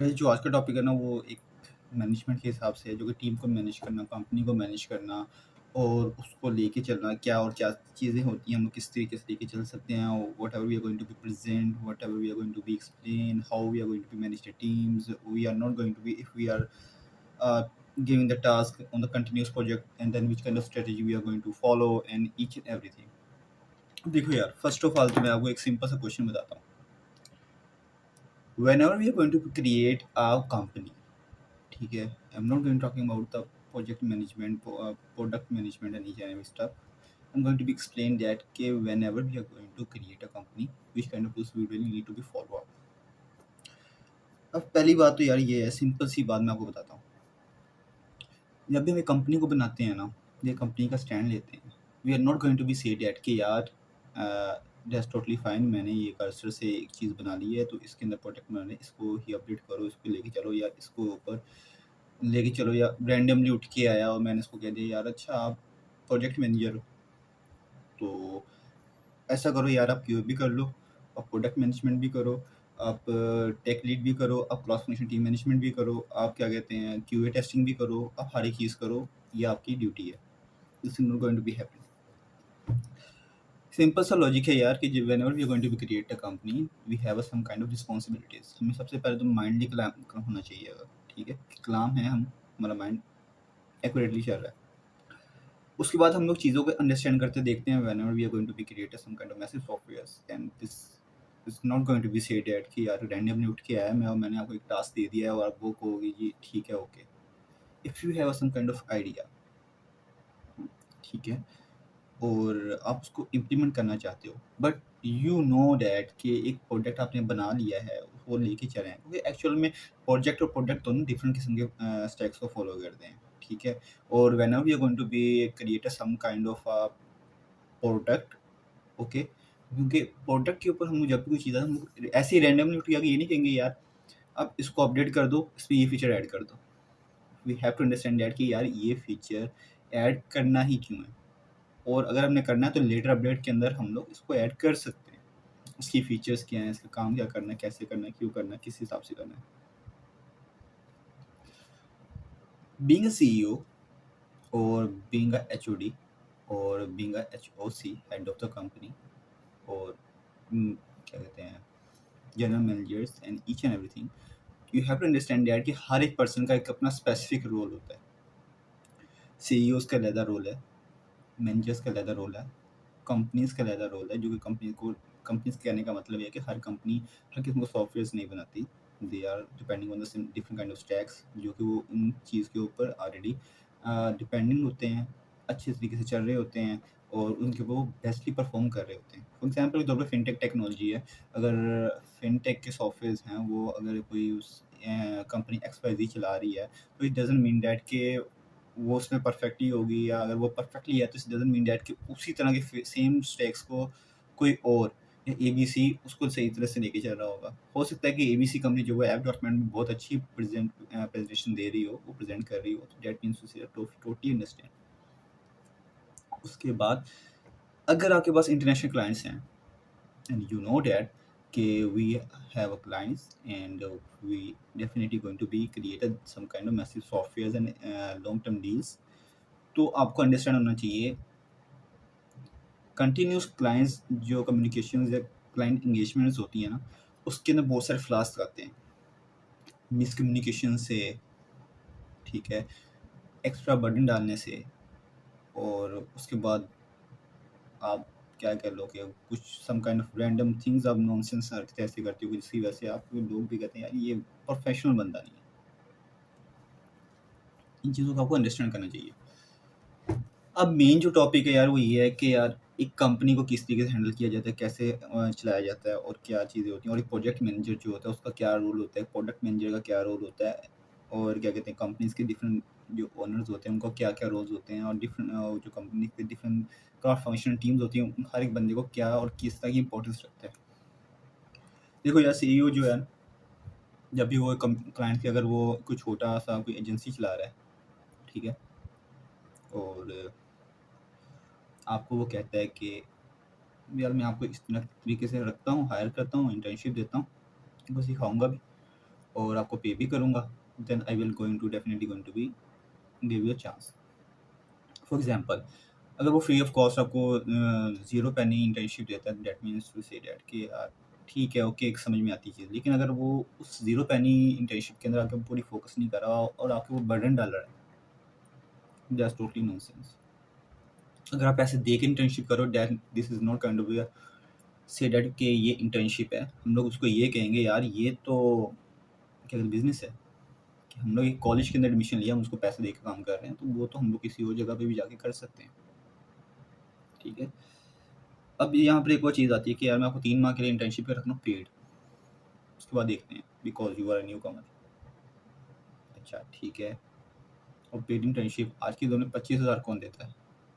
वैसे जो आज का टॉपिक है ना वो एक मैनेजमेंट के हिसाब से है, जो कि टीम को मैनेज करना, कंपनी को मैनेज करना और उसको लेके चलना, क्या और क्या चीज़ें होती हैं, हम लोग किस तरीके से लेके चल सकते हैं, whatever we are going to be present, whatever we are going to be explain, how we are going to be manage the teams, we are not going to be if we are giving the task on the continuous project and then which kind of strategy we are going to follow and each and everything. देखो यार, first of all तो मैं आपको एक simple सा question बताता हूँ। Whenever we are going to create a company, ठीक है, I am not going talking about the project management, product management and each and every stuff. I'm going to be explain that कि whenever we are going to create a company, which kind of rules we really need to be follow up। अब पहली बात तो यार ये है, simple सी बात मैं आपको बताता हूँ। जब भी हमें कंपनी को बनाते हैं ना, ये कंपनी का स्टैंड लेते हैं, we are not going to be say that कि यार दैट्स टोटली फाइन, मैंने ये कर्सर से एक चीज़ बना ली है तो इसके अंदर प्रोडक्ट बनाने, इसको ही अपडेट करो, इसको लेके चलो, या इसको ऊपर लेके चलो, या रैंडमली उठ के आया और मैंने इसको कह दिया यार अच्छा आप प्रोजेक्ट मैनेजर हो तो ऐसा करो यार, आप क्यूए भी कर लो, आप प्रोडक्ट मैनेजमेंट भी करो, आप टेक लीड भी करो, आप क्रॉस फंक्शन टीम मैनेजमेंट भी करो, आप क्या कहते हैं क्यूए टेस्टिंग भी करो, आप हर एक चीज़ करो, ये आपकी ड्यूटी है। This is not going to be happen. Simple सा लॉजिक है यार कि whenever we are going to be create a company, we have some kind of responsibilities. हमें सबसे पहले तो माइंडली क्लाम होना चाहिए, अगर ठीक है क्लाम है, हम हमारा माइंड एक्यूरेटली चल रहा है। उसके बाद हम लोग चीज़ों को अंडरस्टैंड करते देखते हैं whenever we are going to be create some kind of massive softwares and this is not going to be say that कि यार रैंडमली उठ के आया मैं और मैंने आपको एक टास्क दे दिया है और आप वो कहोगे जी ठीक है okay. If you have some kind of idea, ठीक है, और आप उसको इम्प्लीमेंट करना चाहते हो, बट यू नो दैट कि एक प्रोडक्ट आपने बना लिया है वो लेके चले हैं, क्योंकि एक्चुअल में प्रोजेक्ट और प्रोडक्ट दोनों डिफरेंट किस्म के स्टेप्स को फॉलो करते हैं, ठीक है। और whenever we are going to be create some kind of product, okay, क्योंकि प्रोडक्ट के ऊपर हम जब भी कोई चीज़ है हम लोग ऐसे ही रैंडमली उठ के आके ये नहीं कहेंगे यार आप इसको अपडेट कर दो, इसमें ये फीचर ऐड कर दो। We have to understand that कि यार ये फीचर ऐड करना ही क्यों है, और अगर हमने करना है तो लेटर अपडेट के अंदर हम लोग इसको ऐड कर सकते हैं। उसकी फीचर्स क्या हैं, इसका काम क्या करना है, कैसे करना है, क्यों करना है, किस हिसाब से करना है। बीइंग अ सीईओ और बीइंग अ एचओडी और being a HOC, head of the company, और क्या कहते हैं general managers and each and everything, you have to understand that कि हर एक पर्सन का एक अपना स्पेसिफिक रोल होता है। सीईओज़ का अलग रोल है, मैनेजर्स का अलग रोल है, कंपनीज़ का अलग रोल है, जो कि कंपनीज़ कहने का मतलब ये है कि हर कंपनी हर किस्म के सॉफ्टवेयर्स नहीं बनाती। They are depending on the different kind of stacks, जो कि वो उन चीज़ के ऊपर ऑलरेडी डिपेंडेंट होते हैं, अच्छे तरीके से चल रहे होते हैं और उनके ऊपर वो बेस्टली परफॉर्म कर रहे होते हैं। फॉर एग्जाम्पल के तौर पर फिनटेक टेक्नोलॉजी है, अगर फिनटेक के सॉफ्टवेयर्स हैं वो अगर कोई उस कंपनी एक्स वाई जी चला रही है तो इट डजंट मीन दैट कि वो उसमें परफेक्ट ही होगी, या अगर वो परफेक्टली है तो इट डजंट मीन दैट कि उसी तरह के सेम स्टैक्स को कोई और या एबीसी उसको सही तरह से लेके चल रहा होगा। हो सकता है कि एबीसी कंपनी जो है ऐप डॉक्यूमेंट में बहुत अच्छी प्रेजेंटेशन दे रही हो, वो प्रेजेंट कर रही हो, तो that means to totally understand. उसके बाद अगर आपके पास इंटरनेशनल क्लाइंट्स हैं and you know that कि we have a clients and we definitely going to be created some kind of massive softwares and long term deals, तो आपको understand होना चाहिए कंटिन्यूस क्लाइंट्स जो कम्युनिकेशन या क्लाइंट इंगेजमेंट्स होती हैं ना, उसके अंदर बहुत सारे फ्लास आते हैं, मिसकम्युनिकेशन से, ठीक है, एक्स्ट्रा बर्डन डालने से, और उसके बाद आप क्या कह लो कि कुछ some kind of random things आप नॉनसेंस हरकतें ऐसी करती हो जिसकी वजह से आपको लोग भी कहते हैं यार ये प्रोफेशनल बंदा नहीं है। इन चीज़ों को आपको अंडरस्टैंड करना चाहिए। अब मेन जो टॉपिक है यार वो ये है कि यार एक कंपनी को किस तरीके से हैंडल किया जाता है, कैसे चलाया जाता है और क्या चीज़ें होती हैं, और एक प्रोजेक्ट मैनेजर जो होता है उसका क्या रोल होता है, प्रोडक्ट मैनेजर का क्या रोल होता है, और क्या कहते हैं कंपनीज़ के डिफरेंट जो ओनर्स होते हैं उनको क्या-क्या रोल्स होते हैं, और डिफरेंट जो कंपनी के डिफरेंट क्रॉस फंक्शनल टीम्स होती हैं हर एक बंदे को क्या और किस तरह की इंपॉर्टेंस रखता है। देखो यार सीईओ जो है, जब भी वो क्लाइंट की अगर वो कोई छोटा-सा कोई एजेंसी चला रहा है, ठीक है? और आपको वो कहता है कि यार मैं आपको इस तरीके से रखता हूँ, हायर करता हूँ, इंटर्नशिप देता हूँ, आपको सिखाऊँगा भी, और आपको पे भी करूँगा, then I will going to definitely going to be give you a chance. For example, अगर वो फ्री ऑफ कॉस्ट आपको 0 पेनी इंटर्नशिप देता है, that means to say that कि यार ठीक है, ओके, एक समझ में आती चीज़। लेकिन अगर वो उस 0 पेनी इंटर्नशिप के अंदर आपके पूरी फ़ोकस नहीं कर रहा और आपके ऊपर बर्डन डाल रहा है, दैट्स टोटली नॉनसेंस। अगर आप पैसे दे के इंटर्नशिप करो, that this is not kind of a से दैट कि ये इंटर्नशिप है। हम लोग उसको ये कहेंगे यार ये तो क्या कहते हैं बिज़नेस है, कि हम लोग एक कॉलेज के अंदर एडमिशन लिया, हम उसको पैसे दे के काम कर रहे हैं, तो वो तो हम लोग किसी और जगह पे भी जाके कर सकते हैं, ठीक है? अब यहाँ पर एक और चीज़ आती है कि यार मैं आपको 3 माह के लिए इंटर्नशिप पे रख रहा हूँ पेड, उसके बाद देखते हैं because you are a newcomer. अच्छा ठीक है, और पेड इंटर्नशिप आज के दौर में 25,000 कौन देता है?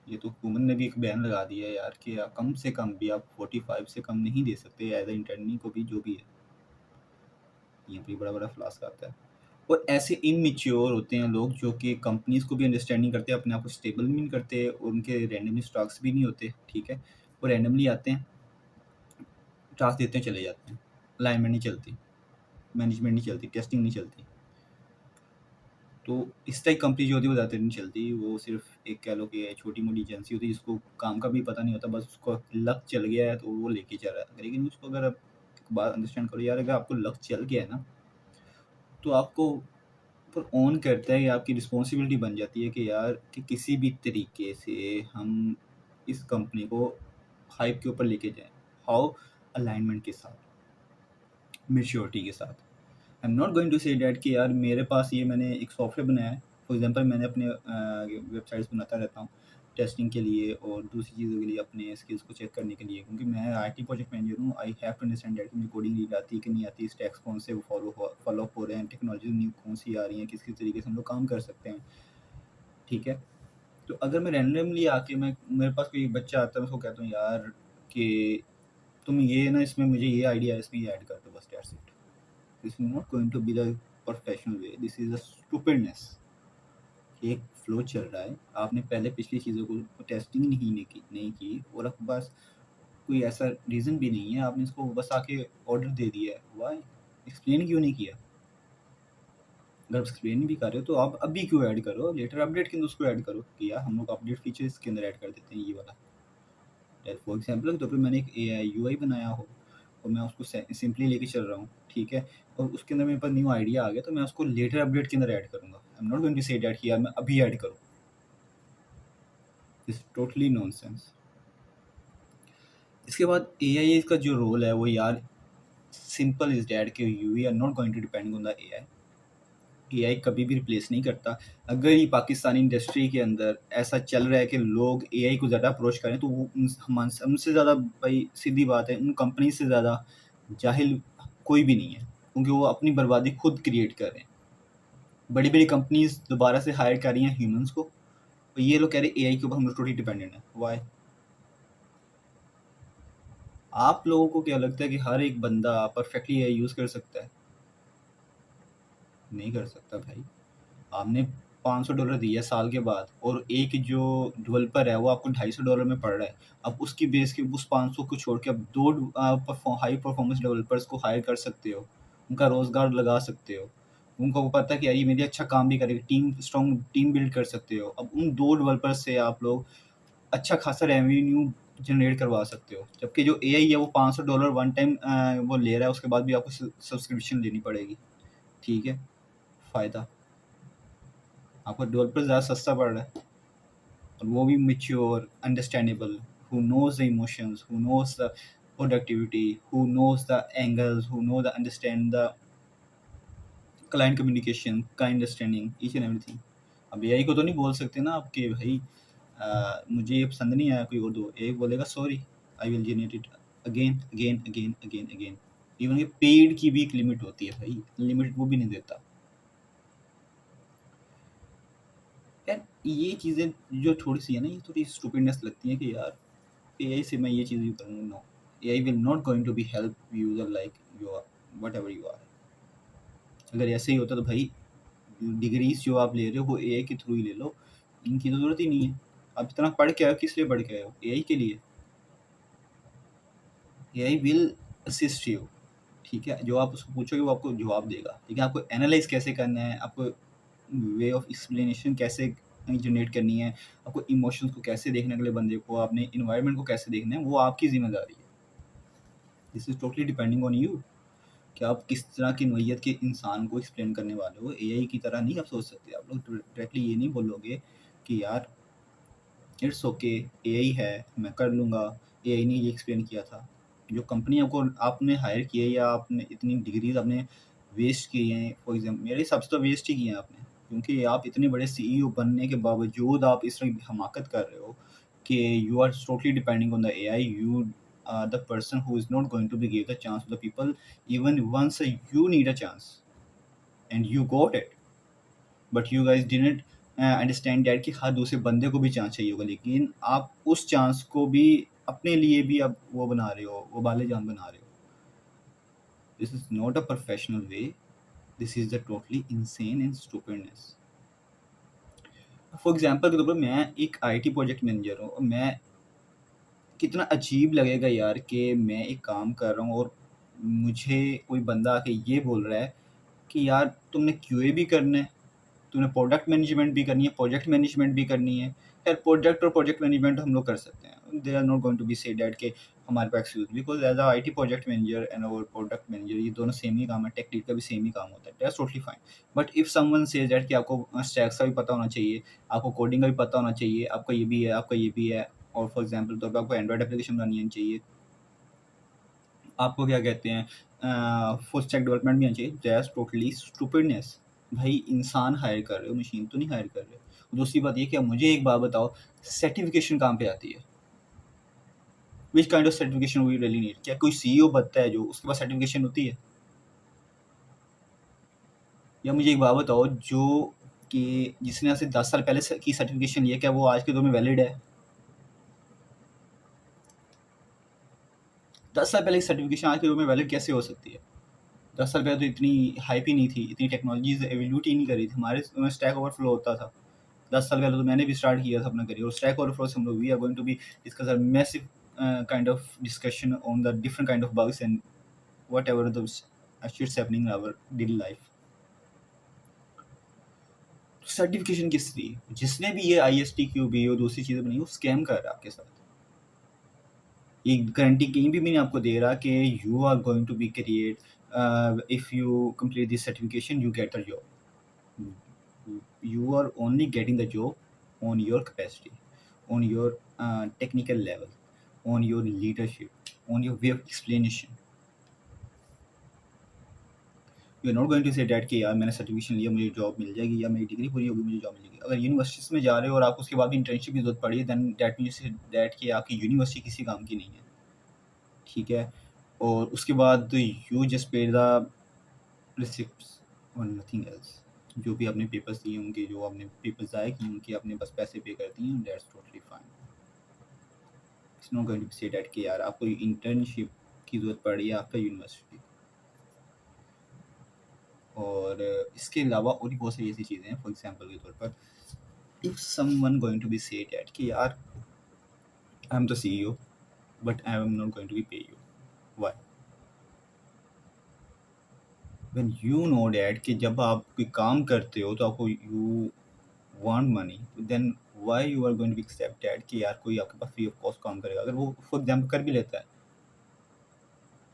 ये तो हुकूमत ने भी एक बैन लगा दिया है यार कि आप कम से कम भी आप 45 से कम नहीं दे सकते एज़ अ इंटर्नी को भी, जो भी है। यहाँ पे बड़ा-बड़ा फ्लास्क आता है। और ऐसे इमैच्योर होते हैं लोग जो कि कंपनीज़ को भी अंडरस्टैंड नहीं करते, अपने आप को स्टेबल भी नहीं करते, और उनके रैंडमली स्टॉक्स भी नहीं होते, ठीक है? वो रैंडमली आते हैं, टास्क देते हैं, चले जाते हैं। अलाइनमेंट नहीं चलती, मैनेजमेंट नहीं चलती, टेस्टिंग नहीं चलती। तो इस टाइप कंपनी जो होती है वो ज़्यादातर नहीं चलती, वो सिर्फ़ एक कह लो कि छोटी-मोटी एजेंसी होती है जिसको काम का भी पता नहीं होता, बस उसको लक चल गया है तो वो लेके चल रहा है। लेकिन उसको अगर आप एक बात अंडरस्टैंड करो यार, अगर आपको लक चल गया है ना, तो आपको पर ऑन करता है, ये आपकी रिस्पॉन्सिबिलिटी बन जाती है कि यार कि किसी भी तरीके से हम इस कंपनी को हाइप के ऊपर लेके जाएँ। हाउ? अलाइनमेंट के साथ, मैच्योरिटी के साथ। I am not going to say that कि यार मेरे पास ये मैंने एक सॉफ्टवेयर बनाया है। फॉर एग्ज़ाम्पल मैंने अपने वेबसाइट्स बनाता रहता हूँ टेस्टिंग के लिए और दूसरी चीज़ों के लिए, अपने स्किल्स को चेक करने के लिए, क्योंकि मैं आईटी प्रोजेक्ट मैनेजर हूँ। I have to understand that कि मुझे कोडिंग रीड आती है कि नहीं आती, स्टैक्स कौन से फॉलो अप हो रहे हैं, टेक्नोलॉजी न्यू कौन सी आ रही हैं, किस तरीके से हम लोग काम कर सकते हैं, ठीक है? तो अगर मैं रैंडमली आके मैं मेरे पास कोई बच्चा आता है, मैं उसको कहता हूँ यार कि तुम ये ना इसमें मुझे ये आइडिया है, इसमें ये ऐड कर दो, बस that's it. This is not going to be the professional way, this is a stupidness. एक फ्लो चल रहा है, आपने पहले पिछली चीज़ों को टेस्टिंग नहीं की और आपके पास कोई ऐसा रीज़न भी नहीं है, आपने इसको बस आके ऑर्डर दे दिया है। व्हाई? एक्सप्लेन क्यों नहीं किया? अगर आप एक्सप्लेन भी कर रहे हो तो आप अभी क्यों ऐड करो, लेटर अपडेट के अंदर उसको ऐड करो कि यार हम लोग अपडेट फीचर इसके अंदर ऐड कर देते हैं, ये वाला। फॉर एग्जाम्पल के तौर पे मैंने एक यूआई बनाया हो और मैं उसको सिंपली लेके चल रहा हूँ, ठीक है, और उसके अंदर मेरे पास न्यू आइडिया आ गया, तो मैं उसको लेटर अपडेट के अंदर ऐड करूँगा। I am not going to say that कि यार मैं अभी ऐड करूँ। This totally nonsense. इसके बाद एआई का जो रोल है वो यार सिंपल इज दैट कि we are not going to depend on the AI. AI कभी भी रिप्लेस नहीं करता। अगर ये पाकिस्तानी इंडस्ट्री के अंदर ऐसा चल रहा है कि लोग एआई को ज़्यादा अप्रोच करें, तो वो हमसे ज़्यादा, भाई सीधी बात है, उन कंपनी से ज़्यादा जाहिल कोई भी नहीं है, क्योंकि वो अपनी बर्बादी खुद क्रिएट कर रहे हैं। बड़ी बड़ी कंपनीज दोबारा से हायर कर रही हैं ह्यूमंस को, और ये लोग कह रहे हैं एआई के ऊपर हम लोग टोटली डिपेंडेंट है। वाई? आप लोगों को क्या लगता है कि हर एक बंदा परफेक्टली एआई यूज़ कर सकता है? नहीं कर सकता भाई। आपने $500 दिया साल के बाद, और एक जो डेवलपर है वो आपको $250 में पड़ रहा है। अब उसकी बेस के उस 500 को छोड़ के आप 2 हाई परफॉर्मेंस डेवलपर्स को हायर कर सकते हो, उनका रोज़गार लगा सकते हो। उनको पता है कि यार ये मेरे अच्छा काम भी करेगा, स्ट्रॉन्ग टीम बिल्ड कर सकते हो। अब उन 2 डेवलपर्स से आप लोग अच्छा खासा रेवेन्यू जनरेट करवा सकते हो। जबकि जो एआई है वो $500 वन टाइम वो ले रहा है, उसके बाद भी आपको सब्सक्रिप्शन लेनी पड़ेगी, ठीक है? फ़ायदा आपका डेवलपर ज़्यादा सस्ता पड़ रहा है, और वो भी mature, understandable, who nose the emotions, who nose the productivity, who nose the angles, who know the understand the client communication, client understanding, each and everything. अब एआई को तो नहीं बोल सकते ना आप कि भाई मुझे ये पसंद नहीं आया, कोई और दो। एआई बोलेगा sorry, I will generate it again again again again again. Even कि पेड की भी एक लिमिट होती है भाई, लिमिट वो भी नहीं देता। यार ये चीज़ें जो थोड़ी सी है ना, ये थोड़ी स्टूपिडनेस लगती है कि यार एआई से मैं ये चीज़ भी करूँगा। No, AI will not going to be help user like you are, whatever you are. अगर ऐसे ही होता तो भाई डिग्रीज जो आप ले रहे हो वो एआई के थ्रू ही ले लो, इनकी तो ज़रूरत ही नहीं है। आप इतना पढ़ के आए हो, किस लिए पढ़ के आए हो? एआई के लिए। एआई विल असिस्ट यू, ठीक है? जो आप उसको पूछोगे वो आपको जवाब देगा। ठीक है? आपको एनालाइज़ कैसे करना है, आपको वे ऑफ एक्सप्लेनेशन कैसे जनरेट करनी है, आपको इमोशंस को कैसे देखना है अगले बंदे को, आपने एनवायरनमेंट को कैसे देखना है, वो आपकी ज़िम्मेदारी है। This is totally depending on you कि आप किस तरह की नोयत के इंसान को एक्सप्लेन करने वाले हो। एआई की तरह नहीं आप सोच सकते। आप लोग डायरेक्टली ये नहीं बोलोगे कि यार इट्स ओके, एआई है, मैं कर लूँगा, एआई ने ये एक्सप्लेन किया था। जो कंपनी आपको आपने हायर की है या आपने इतनी डिग्रीज़ आपने वेस्ट की हैं, फॉर एग्ज़ाम्पल मेरे हिसाब से तो वेस्ट ही की हैं आपने, क्योंकि आप इतने बड़े सीईओ बनने के बावजूद आप इस तरह की हमाकत कर रहे हो कि you are totally depending on the AI, you are the person who is not going to be give the chance to the people even once you need a chance and you got it, but you guys didn't understand that कि हर दूसरे बंदे को भी chance चाहिए होगा, लेकिन आप उस चांस को भी अपने लिए भी आप वो बना रहे हो, वो बाले जान बना रहे हो। This is not a professional way, this is the totally insane and stupidness. For example के तौर पर मैं एक आईटी प्रोजेक्ट मैनेजर हूँ और मैं कितना अजीब लगेगा यार कि मैं एक काम कर रहा हूँ और मुझे कोई बंदा आके ये बोल रहा है कि यार तुमने क्यूए भी करना है, तुमने प्रोडक्ट मैनेजमेंट भी करनी है, प्रोजेक्ट मैनेजमेंट भी करनी है। यार प्रोजेक्ट और प्रोजेक्ट मैनेजमेंट हम लोग कर सकते हैं। They are not going to be say that कि हमारे पास excuse, because as a IT project manager and और प्रोडक्ट मैनेजर ये दोनों सेम ही काम है, टेक लीड का भी सेम ही काम होता है, that's totally fine. But if someone says that कि आपको स्टैक्स का भी पता होना चाहिए, आपको कोडिंग का भी पता होना चाहिए, आपका ये भी है, आपका ये भी है, और फॉर एग्जाम्पल तो आपको एंड्रॉइड एप्लीकेशन बनानी आनी चाहिए, आपको क्या कहते हैं फुल स्टैक डेवलपमेंट भी आनी चाहिए, दैट्स टोटली स्टूपिडनेस। भाई इंसान हायर कर रहे हो, मशीन तो नहीं हायर कर रहे हो। दूसरी बात ये कि मुझे एक बात बताओ, सर्टिफिकेशन कहाँ पे आती है? Which kind of certification we really need? क्या कोई सीईओ बनता है जो उसके पास सर्टिफिकेशन होती है? या मुझे एक बात बताओ, जो कि जिसने आज से 10 साल पहले की सर्टिफिकेशन लिया, क्या वो आज के दौर में वैलिड है? 10 साल पहले की सर्टिफिकेशन आज के दौर में वैलिड कैसे हो सकती है? 10 साल पहले तो इतनी हाइप ही नहीं थी, इतनी टेक्नोलॉजीज एवोल्यूट ही नहीं कर रही थी, हमारे में स्टैक ओवरफ्लो होता था। 10 साल पहले तो मैंने भी स्टार्ट किया था अपना करियर, और स्टैक ओवरफ्लो से हम लोग we are going to be discuss a massive kind of discussion on the different kind of bugs and whatever those shit's happening in our daily life. Certification किस लिए? जिसने भी ये ISTQB और दूसरी चीज़ें बनाई वो स्कैम कर रहा है आपके साथ। ये गारंटी कहीं भी नहीं आपको दे रहा कि you are going to be create if you complete this certification you get a job. You are only getting the job on your capacity, on your technical level, on your leadership, on your way of explanation. You are not going to say that कि यार मैंने certification लिया मुझे job मिल जाएगी, या मेरी degree पूरी होगी मुझे जॉब मिलेगी। अगर यूनिवर्सिटीज़ में जा रहे हो और आपको उसके बाद भी इंटर्नशिप की जरूरत पड़ी है, देन डैट मीन्स डैट कि आपकी यूनिवर्सिटी किसी काम की नहीं है। ठीक है? और उसके बाद यू जस्ट पे द रिसिप्ट्स और नथिंग एल्स। जो भी आपने पेपर्स दिए उनके, जो आपने पेपर्स ज़ाया किए उनके, आपने बस पैसे पे कर दिए, that's totally fine. It's not going to say that कि यार आपको इंटर्नशिप की ज़रूरत पड़ी है आपका यूनिवर्सिटी। और इसके अलावा और भी बहुत सारी ऐसी चीज़ें हैं, फॉर एग्जांपल के तौर पर if someone going to be say that कि यार I am the CEO but I am not going to be pay you, why? When you know that कि जब आप कोई काम करते हो तो आपको you want money, then why you are going to accept that कि यार कोई आपके पास फ्री ऑफ कॉस्ट काम करेगा? अगर वो फॉर एग्जांपल कर भी लेता है,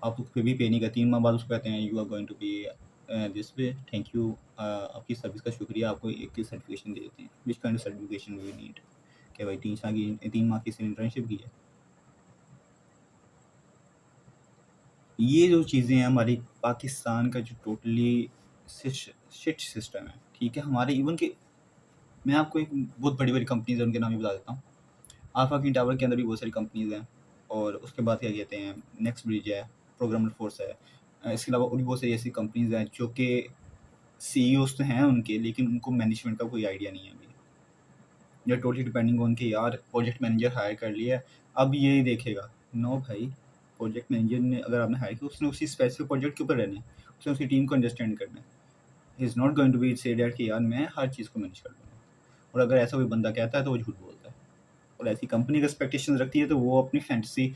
आप उसको फिर भी पे नहीं करते, 3 माह बाद उसको कहते हैं you are going to pay this way, thank you, आपकी सर्विस का शुक्रिया, आपको एक की सर्टिफिकेशन दे देते हैं। Which kind of certification we need? क्या भाई 3 माह की इंटर्नशिप की है? ये जो चीज़ें हैं हमारी पाकिस्तान का जो टोटली शिट सिस्टम है, ठीक है? हमारे इवन के मैं आपको एक बहुत बड़ी-बड़ी कंपनीज़ हैं उनके नाम भी बता देता हूँ। अल्फा किंग टावर के अंदर भी बहुत सारी कंपनीज़ हैं, और उसके बाद क्या कहते हैं नेक्स्ट ब्रिज है, प्रोग्रामर फोर्स है। इसके अलावा और भी बहुत सारी ऐसी कंपनीज़ हैं जो कि सीईओज़ तो हैं उनके, लेकिन उनको मैनेजमेंट का कोई आइडिया नहीं है अभी। ये टोटली डिपेंडिंग ऑन कि यार प्रोजेक्ट मैनेजर हायर कर लिया है, अब ये देखेगा। नो भाई, प्रोजेक्ट मैनेजर ने अगर आपने हायर किया, उसने उसी स्पेसिफिक प्रोजेक्ट के ऊपर रहना है, उसने उसकी टीम को अंडरस्टैंड करना है। He is not going to be say that कि यार मैं हर चीज़ को मैनेज कर लूँगा। और अगर ऐसा कोई बंदा कहता है तो वो झूठ बोलता है, और ऐसी कंपनी अगर एक्सपेक्टेशंस रखती है तो वो अपनी फैंटेसी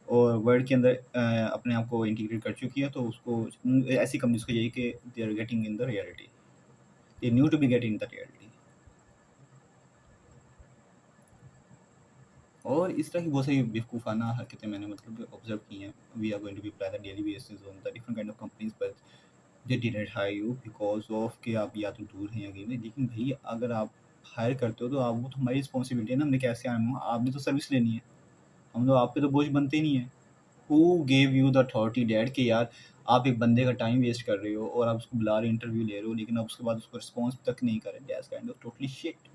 और वर्ल्ड के अंदर अपने आप को इंटीग्रेट कर चुकी है, तो उसको ऐसी कंपनीज को यही कि they are getting in the reality, they new to be getting in the reality. और इस तरह की बहुत सारी बेवकूफ़ाना हरकतें मैंने मतलब ऑब्जर्व की हैं। We are going to be apply the daily basis on the different kind of companies, but they didn't hire you because of कि आप या तो दूर हैं या कहीं में। लेकिन भाई अगर आप हायर करते हो तो आप, वो तो हमारी रिस्पॉन्सिबिलिटी है ना, हमने कैसे आना है, आपने तो सर्विस लेनी है, हम तो आप पे तो बोझ बनते ही नहीं है। Who gave you the authority that कि यार आप एक बंदे का टाइम वेस्ट कर रहे हो और आप उसको बुला रहे हो, इंटरव्यू ले रहे हो, लेकिन आप उसके बाद उसको रिस्पॉन्स तक नहीं कर रहे। That's kind of totally shit.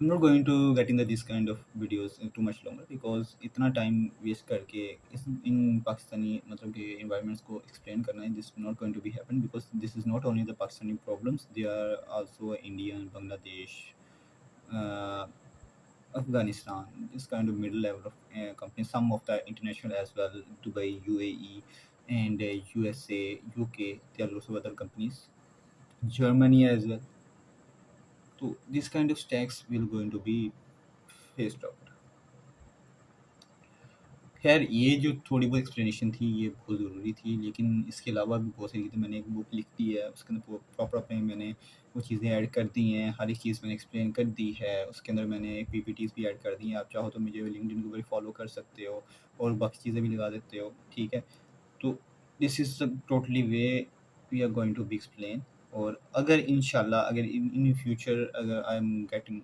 I'm not going to get into this kind of videos too much longer because इतना टाइम वेस्ट करके इस इन पाकिस्तानी मतलब के environments को explain करना है, this is not going to be happen because this is not only the Pakistani problems, there are also Indian, Bangladesh, uh, Afghanistan, this kind of middle level of companies, some of the international as well, Dubai, UAE, and USA, UK, there are also other companies, Germany as well. So this kind of stacks will going to be faced out. खैर ये जो थोड़ी बहुत explanation थी ये बहुत ज़रूरी थी, लेकिन इसके अलावा भी बहुत सारी थी। मैंने एक बुक लिख दी है, उसके अंदर प्रॉपर अपने मैंने वो चीज़ें ऐड कर दी हैं, हर एक चीज़ मैंने एक्सप्लेन कर दी है। उसके अंदर मैंने पीपीटीज़ भी ऐड कर दी हैं। आप चाहो तो मुझे लिंक्डइन के ऊपर फॉलो कर सकते हो और बाकी चीज़ें भी लगा देते हो, ठीक है। तो this is totally way we are going to be explain. और अगर इंशाल्लाह अगर इन फ्यूचर अगर आई एम गेटिंग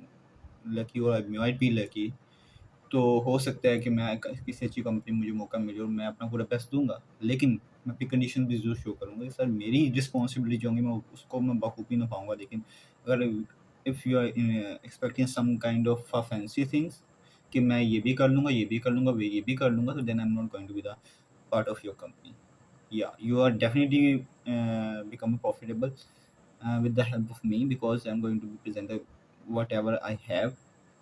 लकी और आई माइट बी लकी, तो हो सकता है कि मैं किसी अच्छी कंपनी में मुझे मौका मिले और मैं अपना पूरा बेस्ट दूंगा, लेकिन मैं अपनी कंडीशन भी जरूर शो करूंगा कि सर मेरी रिस्पॉन्सिबिलिटी जो होंगी मैं उसको मैं बखूबी ना पाऊंगा। लेकिन अगर if you are expecting some kind of fancy things कि मैं ये भी कर लूंगा, ये भी कर लूंगा, ये भी कर लूंगा, तो then I am not going to be the part of your company. Yeah, you are definitely become profitable with the help of me because I'm going to be presented whatever I have.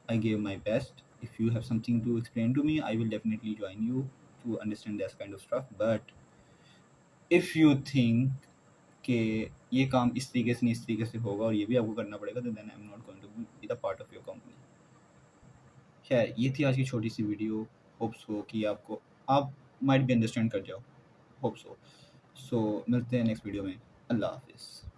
I gave my best. If you have something to explain to me, I will definitely join you to understand this kind of stuff. But if you think कि ये काम इस तरीके से नहीं इस तरीके से होगा और ये भी आपको करना पड़ेगा, तो then I am not going to be the part of your company. खैर ये थी आज की छोटी सी वीडियो। होप्स हो कि आपको आप माइट भी अंडरस्टैंड कर जाओ, होप सो। सो मिलते हैं नेक्स्ट वीडियो में। अल्लाह हाफिज़।